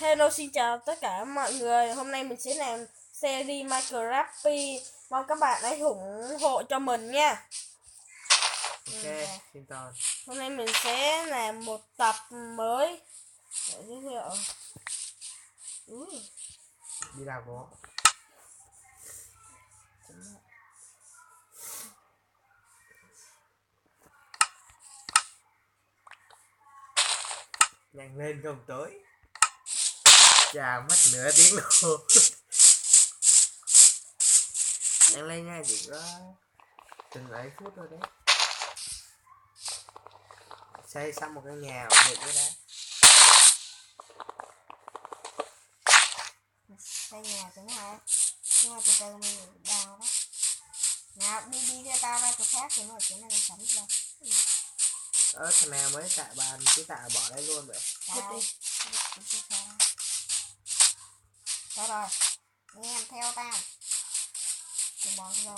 Hello, xin chào tất cả mọi người. Hôm nay mình sẽ làm series Minecraft. Mong các bạn hãy ủng hộ cho mình nha. Ok, xin chào. Hôm nay mình sẽ làm một tập mới để giới thiệu. Đi làm vô. Nhanh lên không tới. Chà, mất nửa tiếng luôn. Nhanh lên nha, chỉ có từng ấy phút thôi đấy. Xây xong một cái nhà ổn định cái đã. Xây nhà chẳng hạn. Nhưng mà từ từ mình đào đó. Nào, đi theo tao ra chỗ khác thì mà chỗ này mình sẵn rồi. Thằng nào mới tạ bàn cứ tạ bỏ đây luôn vậy. Tao. Đó rồi. Anh em theo tao. Tôi bỏ rồi.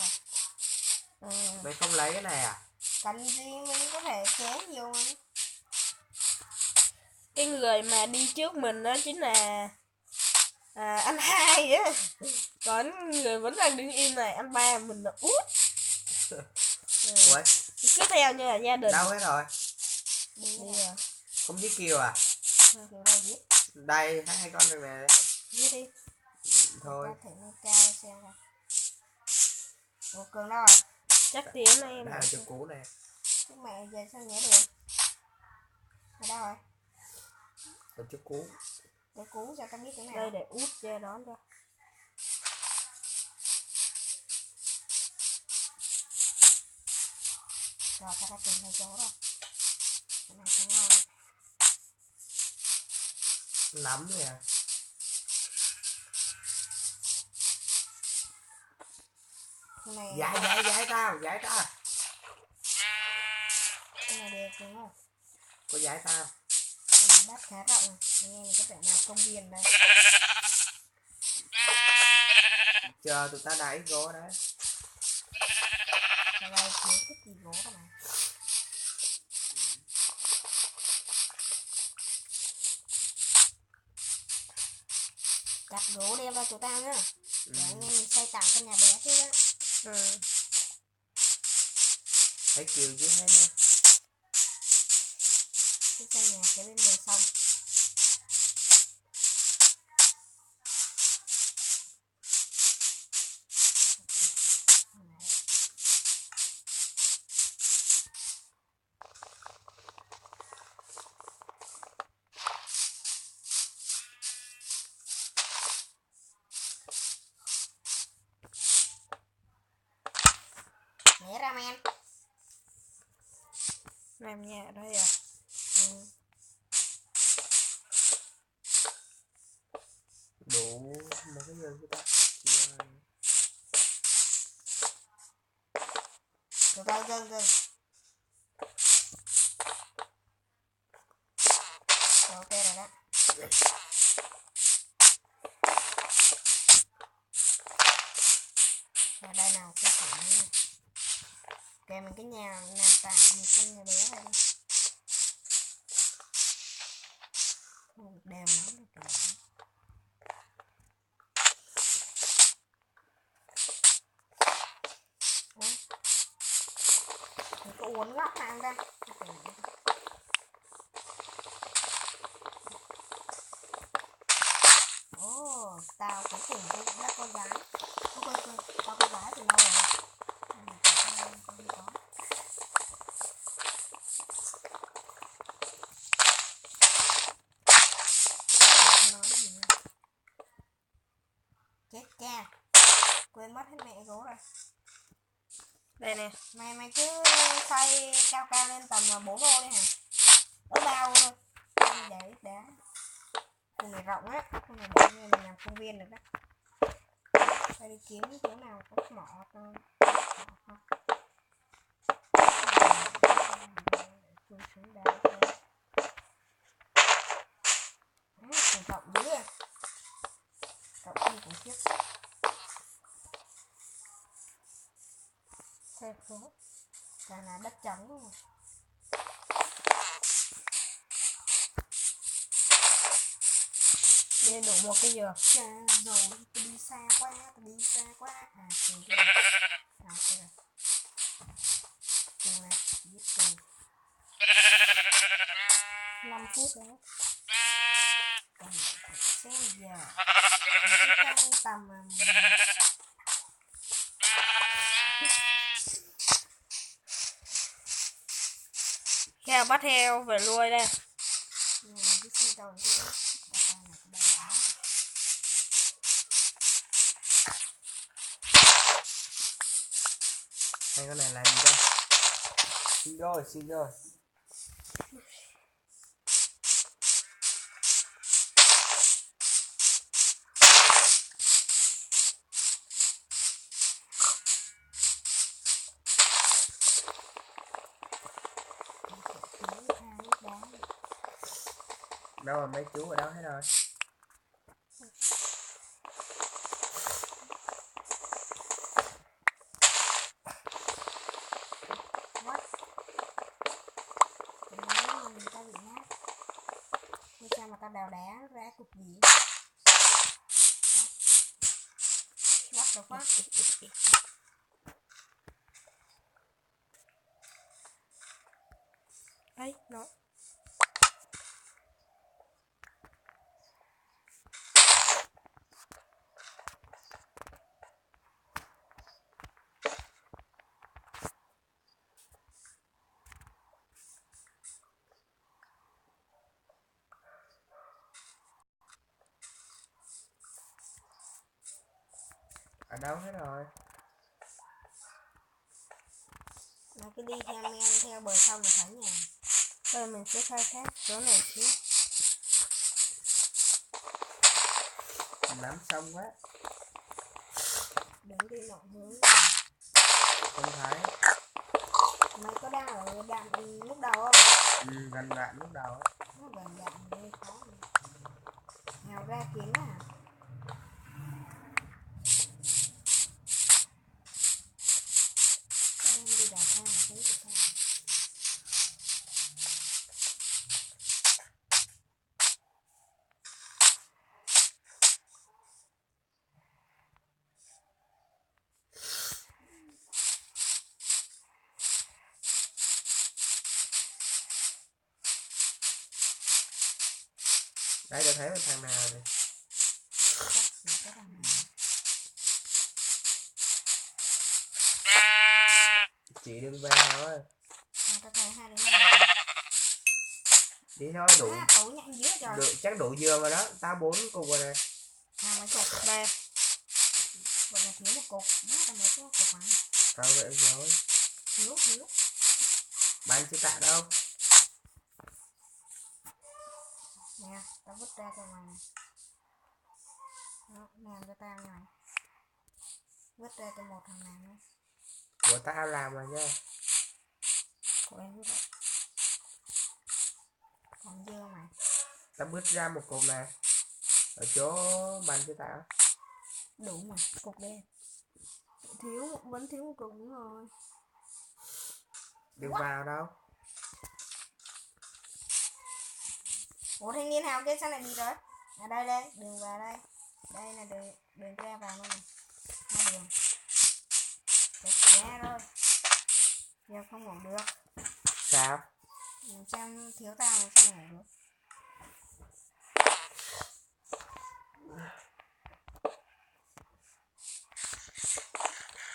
Mày không lấy cái này à? Cần gì mình có thể chế nhiều mà. Cái người mà đi trước mình đó chính là anh hai á, còn người vẫn đang đứng im này. Anh ba mình là út. Ủa? Cứ theo như là gia đình. Đâu hết rồi? Đi rồi. Không giết kiều à? Đây, hai con đường này. Giết đi. Thôi. Thử cao xem ra. Ủa Cường đâu rồi? Chắc Tiến này em. Đây là chỗ cũ này. Chứ mẹ về sao nhớ được? Ở đâu rồi? Ở chỗ cũ. Chỗ cũ sao tao biết chỗ này? Đây để út ra đón cho. Rồi tao đã tìm thấy chỗ rồi. Cái này không ngon. Nắm nè. Giải tao. Cái này đẹp đúng không? Có giải tao. Cái này đất khá rộng. Anh em mình có thể làm công viên đây. Chờ tụi ta đẩy gỗ đấy. Ở đây thiếu cái gì gỗ đó này. Cắt gỗ đem vào chỗ tao nhá. Để anh em mình xây tạm căn nhà bé chứ đó. Thấy kiều chứ hết nè. Cái xây nhà kế bên bờ sông. Né ra men. Làm nhà ở đây à? Đủ một cái giường của ta. Từ đây gần. Ok rồi đó. Ở đây nào cái cửa này. Kèm mình cái nhà làm tạm một căn nhà bé này đi. Không đều lắm được rồi. Mình có uốn góc nào không đây? Tao cuối cùng cũng đã con gái. Tao con gái từ lâu rồi. Không có. Chết cha. Quên mất hết mẹ gỗ rồi. Đây nè. Mày cứ xây cao lên tầm 4 ô đi hả? Ở bao thôi. Để đá. Khu này rộng á. Khu này để mình làm công viên được đó. Phải đi kiếm chỗ nào có mỏ thôi. Chui xuống đá thôi. Còn rộng dữ à. Rộng như của chiếc. Xe phố. Toàn là đất trống luôn. Đi đủ một cái giường. Rồi tôi đi xa quá, à trường kia. À kìa. Trường này, giết trường. 5 phút nữa. Còn sẽ giờ. Mình cứ căng tầm heo bắt heo về nuôi đây. Hai con này làm gì đây? Xin rồi. Đâu rồi mấy chú ở đâu hết rồi? Sao mà tao đào đá ra cục gì? Bắt được quá. Ấy, nó. Ở đâu hết rồi? Nó cứ đi theo men theo bờ sông là thấy nhà. Bây giờ mình sẽ khai thác chỗ này xíu. Nắm xong quá. Đừng đi mọi hướng. Không thấy. Mày có đang ở đoạn lúc đầu không? Gần đoạn lúc đầu á. Nó gần đoạn đi khó. Nào ra kiếm à? Đem đi đào thang thấy được không? Đấy tôi thấy thằng nào này. Chị đừng về thôi. Tao thấy 2 đến 5. Đi thôi đủ. Tủ nhanh dữ rồi. Được, chắc đủ giường rồi đó. Tao 4 cục rồi này. Mấy cục đây. Vậy là thiếu một cục. Nó tao mới có cục mà. Tao vậy rồi. Thiếu. Bạn chưa tạ đâu. Nè, tao vứt ra cho mày này. Đó, làm cho tao này. Vứt ra cho một thằng này nữa. Của tao làm rồi nha. Của em như vậy. Còn dưa mày. Tao bứt ra một cục này. Ở chỗ bàn cho tao. Đủ mà, cục đen. Vẫn thiếu một cục nữa rồi. Đừng vào đâu. Ủa thanh niên nào kia sao lại đi rồi? À đây, đường vào đây. Đây là đường ra vào luôn này. 2 đường. Đẹp ra rồi. Giờ không ngủ được. Sao? Làm sao thiếu tao mà sao ngủ được.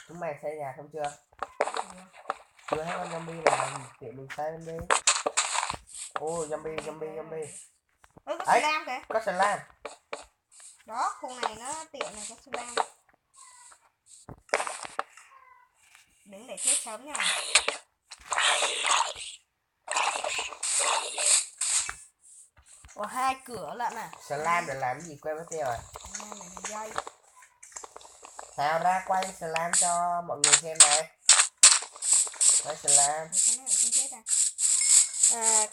Chúng mày xây nhà không chưa? Được. Chưa thấy con zombie là tiện mình xây lên đi. Ô zombie. Ôi có ấy, slam kìa. có slam. Đó, khu này nó tiện này có slam. Đứng để chết sớm nha mày. Ủa 2 cửa lận à? Slam để làm cái gì quên mất tiêu rồi. Slam này là dây. Nào ra quay slam cho mọi người xem này. Quay slam.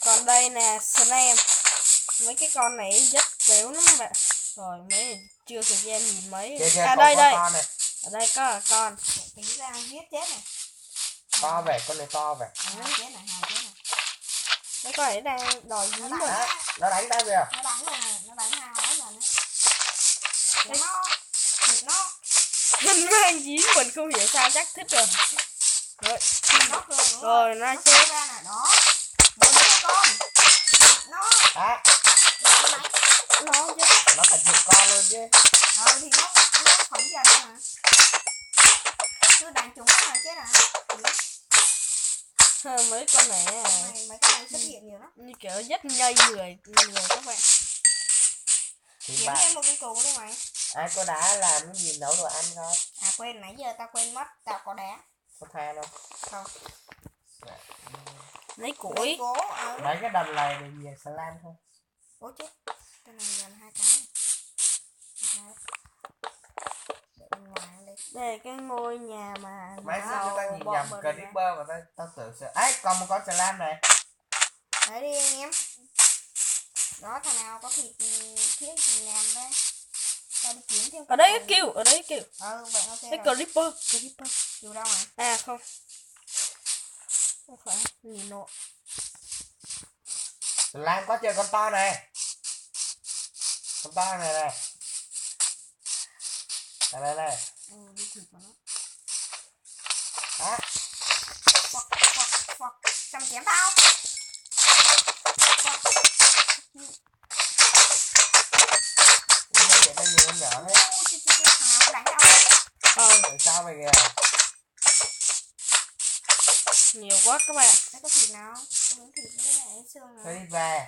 Còn đây là slam. Mấy cái con này rất béo lắm bạn. Rồi mấy chưa thời gian nhìn mấy. Đây. Ở đây có con. Tí ra giết chết này. To về, con này to về. Chết này, mấy con này đang đòi dính rồi. Nó đánh tao kìa. Nó đánh hao hết rồi nữa. Thịt nó. Anh mang Chiến mình không hiểu sao chắc thích rồi. Rồi nó chết. Đó. Một đứa con. Nó. À. Nó chứ. Nó phải chụp con luôn chứ. Thì nó không dần nữa hả? Cứ đánh chúng nó chết à? Mấy con này mấy con này xuất hiện nhiều lắm. Như kiểu rất nhây người các bạn. Kiếm thêm một con cừu đi mày. Ai có đá làm cái gì nấu đồ ăn không? À quên, nãy giờ tao quên mất, tao có đá. Có than không? Không. Lấy củi. Lấy cái đầm này để về slime thôi. Ủa chứ. Cái này gần 2 cái. Đây cái ngôi nhà mà mấy sao ta nhìn nhầm creeper mà tao tưởng sợ. Ấy còn một con slime này. Đấy đi anh em. Đó thằng nào có thịt thiết thì làm đây. Tao đi kiếm thêm. Ở đấy cái kêu, vậy ok. Cái creeper. Kêu đâu mà? À không. Không phải, nhìn nộ. Slime có chơi con to này. Con to này này. Đây. Đi thịt vào nó. Đó. Hoặc chăm chém tao. Nó chạy ra nhiều con nhỏ thế. Thằng nào đánh tao. Tại sao vậy kìa? Nhiều quá các bạn. Đấy có thịt nào? Có miếng thịt với lại xương nào? Thôi đi về.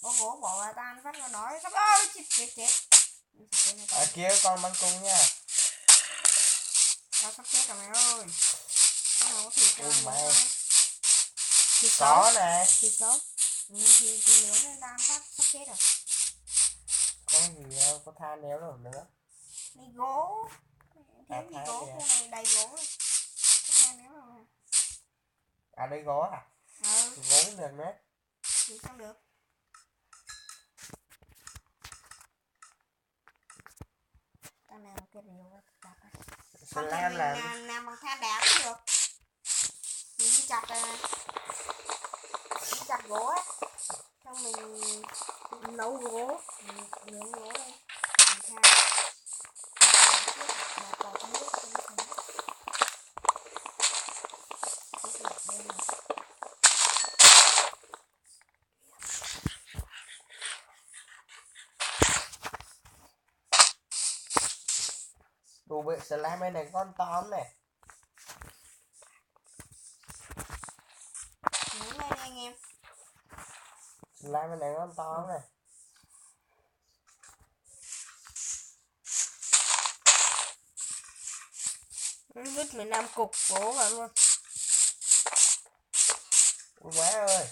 Bố gỗ bỏ vào tan phát nó đói. Ôi chết. Ở kia con bắn cung nha. Tao sắp chết rồi mày ơi. Có nào có thịt cho mày. Thịt có nè. Thịt xấu. Thì nếu nên tan phát sắp chết rồi. Có gì đâu, có than néo rồi nữa. Đi gỗ. Thêm đi gỗ, khu này đầy gỗ rồi. Có than néo rồi. À đây gỗ à? Gỗ cũng được nữa. Thì sao được? Tao làm cái rìu chặt này. Không thì mình làm bằng than đá cũng được. Mình đi chặt gỗ á. Xong mình nấu gỗ. Nướng gỗ đây. Mình than. Và cột nước. Đồ vệ slime này con to lắm này. Nướng lên đi anh em. Slime này con to lắm này. Vứt 15 cục gỗ vào luôn. Ui má ơi.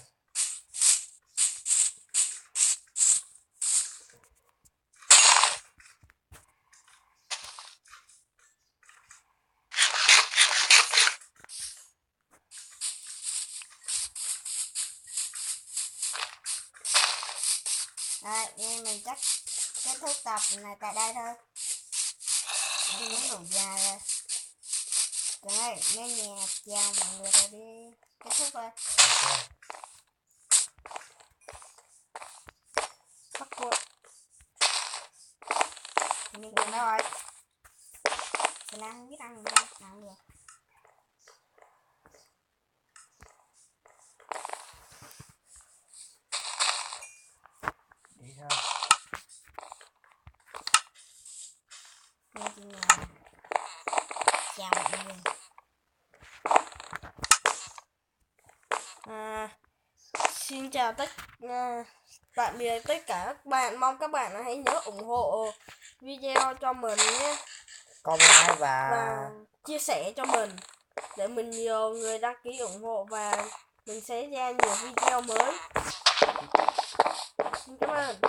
Đấy, nên mình chắc kết thúc tập này tại đây thôi. Nó đủ dài rồi. Rồi, nên nhà chào mọi người rồi đi kết thúc thôi. Bắt cuộn. Mình cuộn đâu rồi? Mình ăn biết ăn được không? Ăn được. Đi thôi. Nên chị nhà chào mọi người. Xin chào tạm biệt tất cả các bạn, mong các bạn hãy nhớ ủng hộ video cho mình nhé, comment like và chia sẻ cho mình để mình nhiều người đăng ký ủng hộ và mình sẽ ra nhiều video mới. Xin cảm ơn.